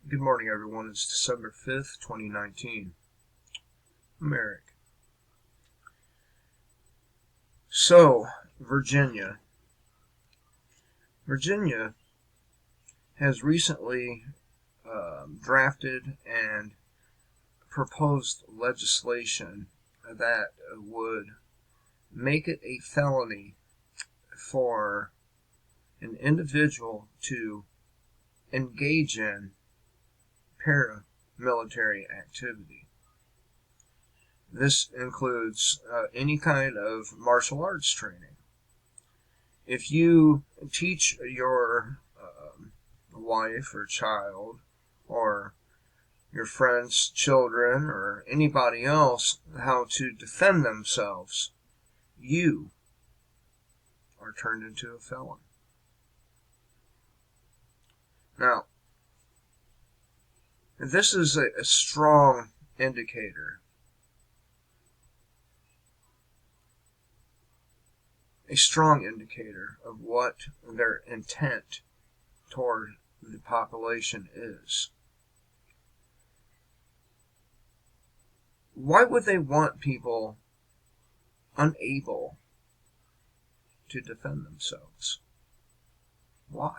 Good morning, everyone. It's December 5th, 2019. I'm Eric. So, Virginia. Virginia has recently drafted and proposed legislation that would make it a felony for an individual to engage in paramilitary activity. This includes any kind of martial arts training. If you teach your wife or child or your friends' children or anybody else how to defend themselves, you are turned into a felon. Now, this is a strong indicator. A strong indicator of what their intent toward the population is. Why would they want people unable to defend themselves? Why?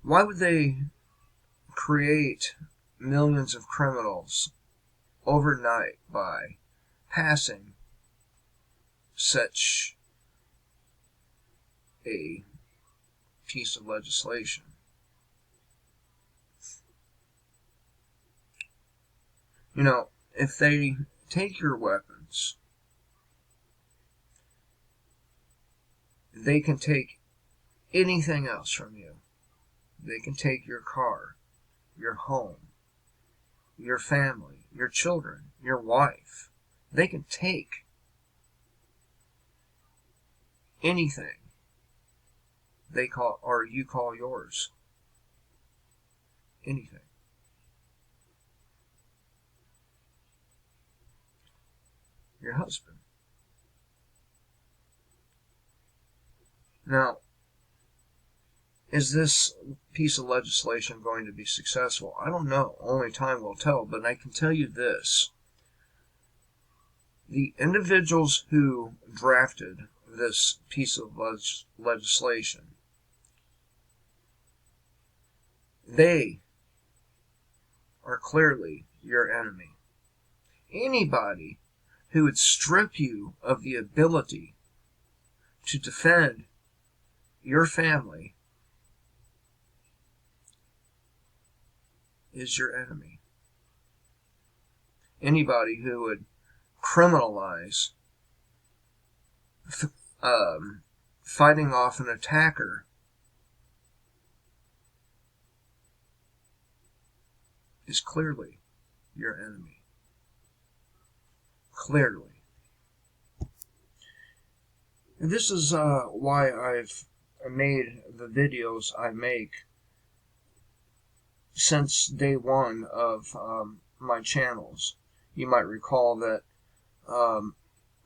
Why would they create millions of criminals overnight by passing such a piece of legislation? You know, if they take your weapons, they can take anything else from you. They can take your car, your home, your family, your children, your wife. They can take anything they call or you call yours. Anything. Your husband. Now, is this piece of legislation going to be successful? I don't know. Only time will tell. But I can tell you this. The individuals who drafted this piece of legislation, they are clearly your enemy. Anybody who would strip you of the ability to defend your family is your enemy. Anybody who would criminalize fighting off an attacker is clearly your enemy. Clearly. And this is why I've made the videos I make since day one of my channels. You might recall that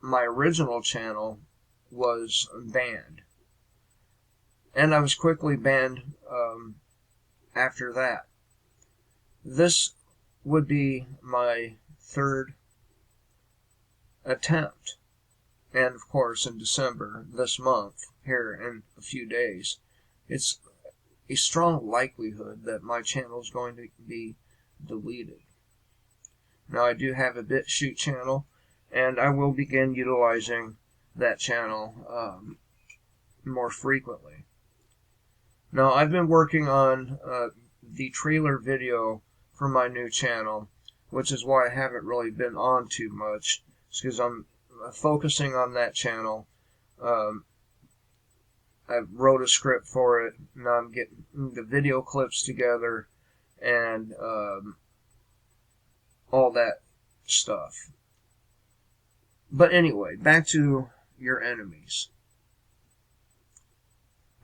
my original channel was banned, and I was quickly banned after that. This would be my third attempt, and of course in December, this month, here in a few days, it's a strong likelihood that my channel is going to be deleted. Now, I do have a BitChute channel, and I will begin utilizing that channel more frequently. Now, I've been working on the trailer video for my new channel, which is why I haven't really been on too much. It's because I'm focusing on that channel. I wrote a script for it. Now I'm getting the video clips together and all that stuff. But anyway, back to your enemies.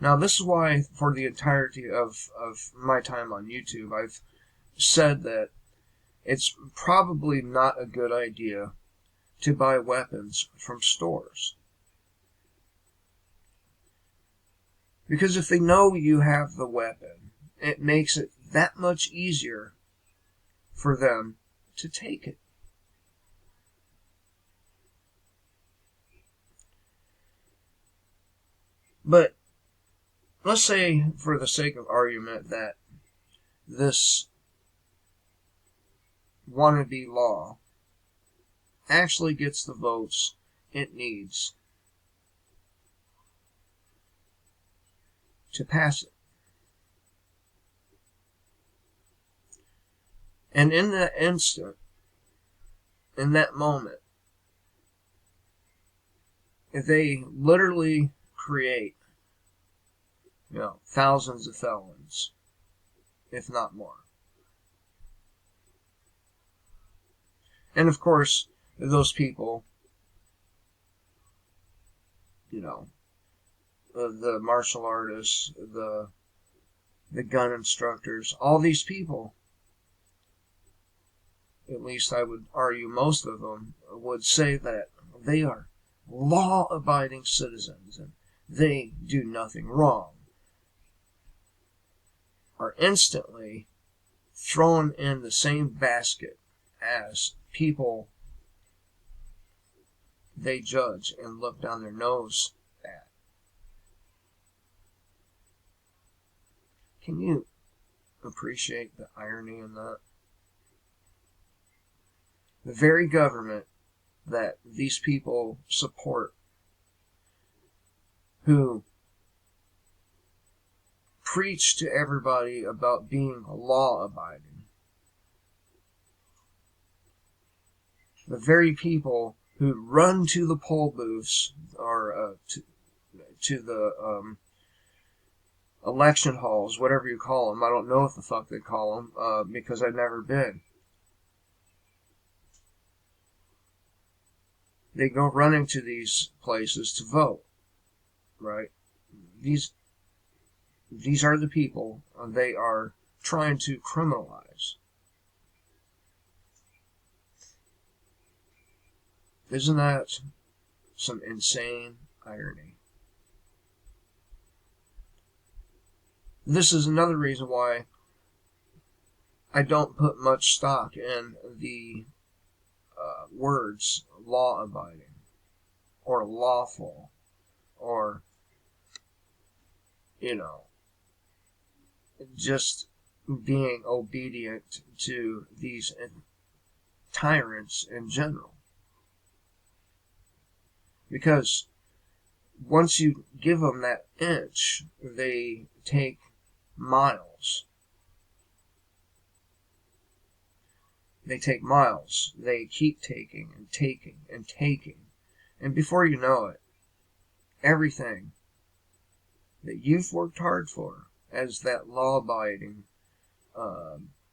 Now, this is why, for the entirety of my time on YouTube, I've said that it's probably not a good idea to buy weapons from stores. Because if they know you have the weapon, it makes it that much easier for them to take it. But let's say, for the sake of argument, that this wannabe law actually gets the votes it needs to pass it. And in that instant, in that moment, if they literally create, thousands of felons, if not more. And of course, those people, the martial artists, the gun instructors, all these people, at least I would argue most of them, would say that they are law-abiding citizens and they do nothing wrong, are instantly thrown in the same basket as people they judge and look down their nose at. Can you appreciate the irony in that? The very government that these people support, who preach to everybody about being law-abiding, the very people who run to the poll booths or to the election halls, whatever you call them. I don't know what the fuck they call them because I've never been. They go running to these places to vote, right? These are the people they are trying to criminalize. Isn't that some insane irony? This is another reason why I don't put much stock in the words law-abiding or lawful or, just being obedient to these tyrants in general. Because once you give them that inch, they take miles. They take miles. They keep taking and taking and taking. And before you know it, everything that you've worked hard for as that law-abiding,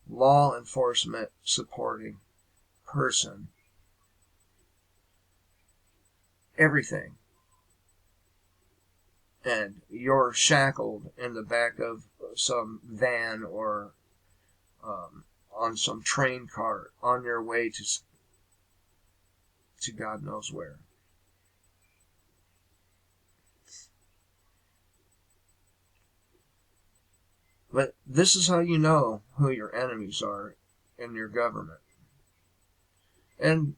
law enforcement supporting person, everything, and you're shackled in the back of some van or on some train cart on your way to God knows where. But this is how you know who your enemies are in your government. And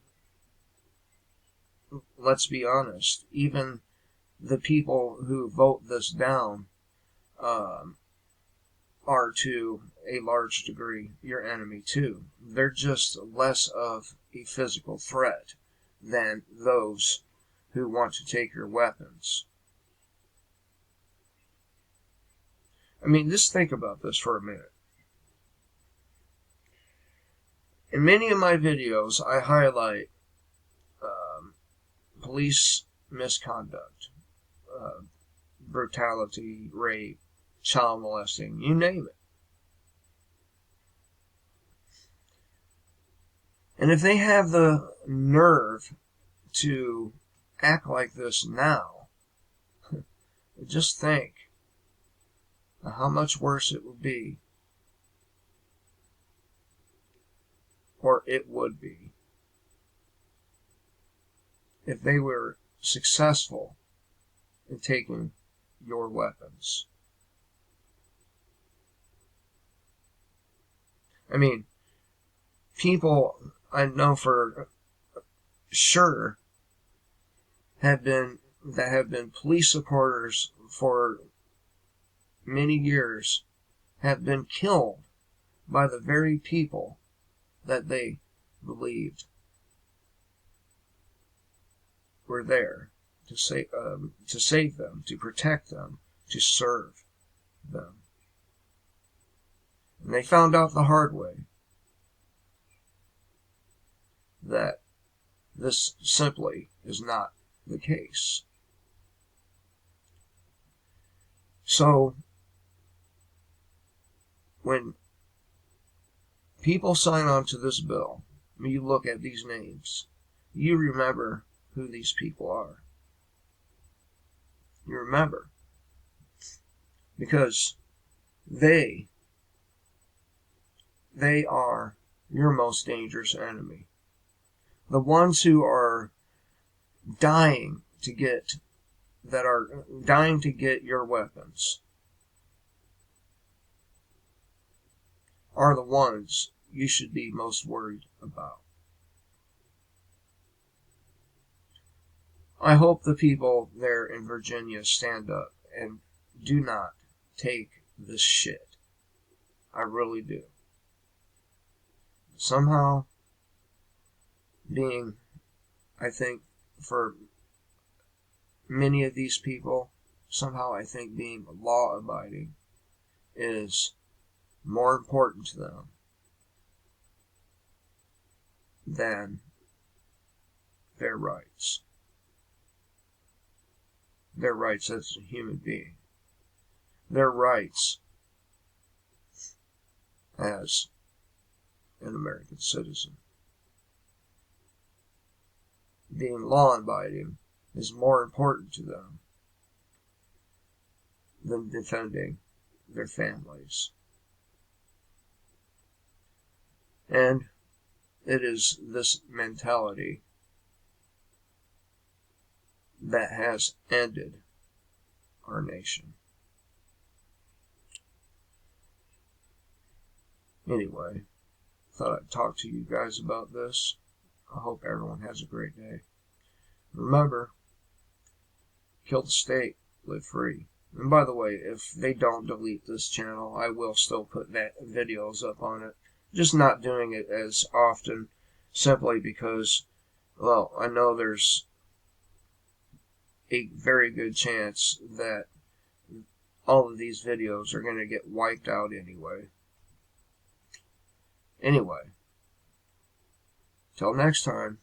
let's be honest, even the people who vote this down are to a large degree your enemy too. They're just less of a physical threat than those who want to take your weapons. I mean, just think about this for a minute. In many of my videos, I highlight police misconduct, brutality, rape, child molesting, you name it. And if they have the nerve to act like this now, just think how much worse it would be, or it would be, if they were successful in taking your weapons. I mean, people I know for sure have been police supporters for many years have been killed by the very people that they believed were there to save them, to protect them, to serve them. And they found out the hard way that this simply is not the case. So, when people sign on to this bill, when you look at these names, you remember who these people are. You remember. Because they are your most dangerous enemy. The ones who are dying to get your weapons are the ones you should be most worried about. I hope the people there in Virginia stand up and do not take this shit. I really do. Somehow, I think for many of these people, I think being law-abiding is more important to them than their rights. Their rights as a human being. Their rights as an American citizen. Being law-abiding is more important to them than defending their families. And it is this mentality that has ended our nation. Anyway, thought I'd talk to you guys about this. I hope everyone has a great day. Remember, kill the state, live free. And by the way, if they don't delete this channel, I will still put videos up on it. Just not doing it as often, simply because, well, I know there's a very good chance that all of these videos are going to get wiped out anyway. Anyway, till next time.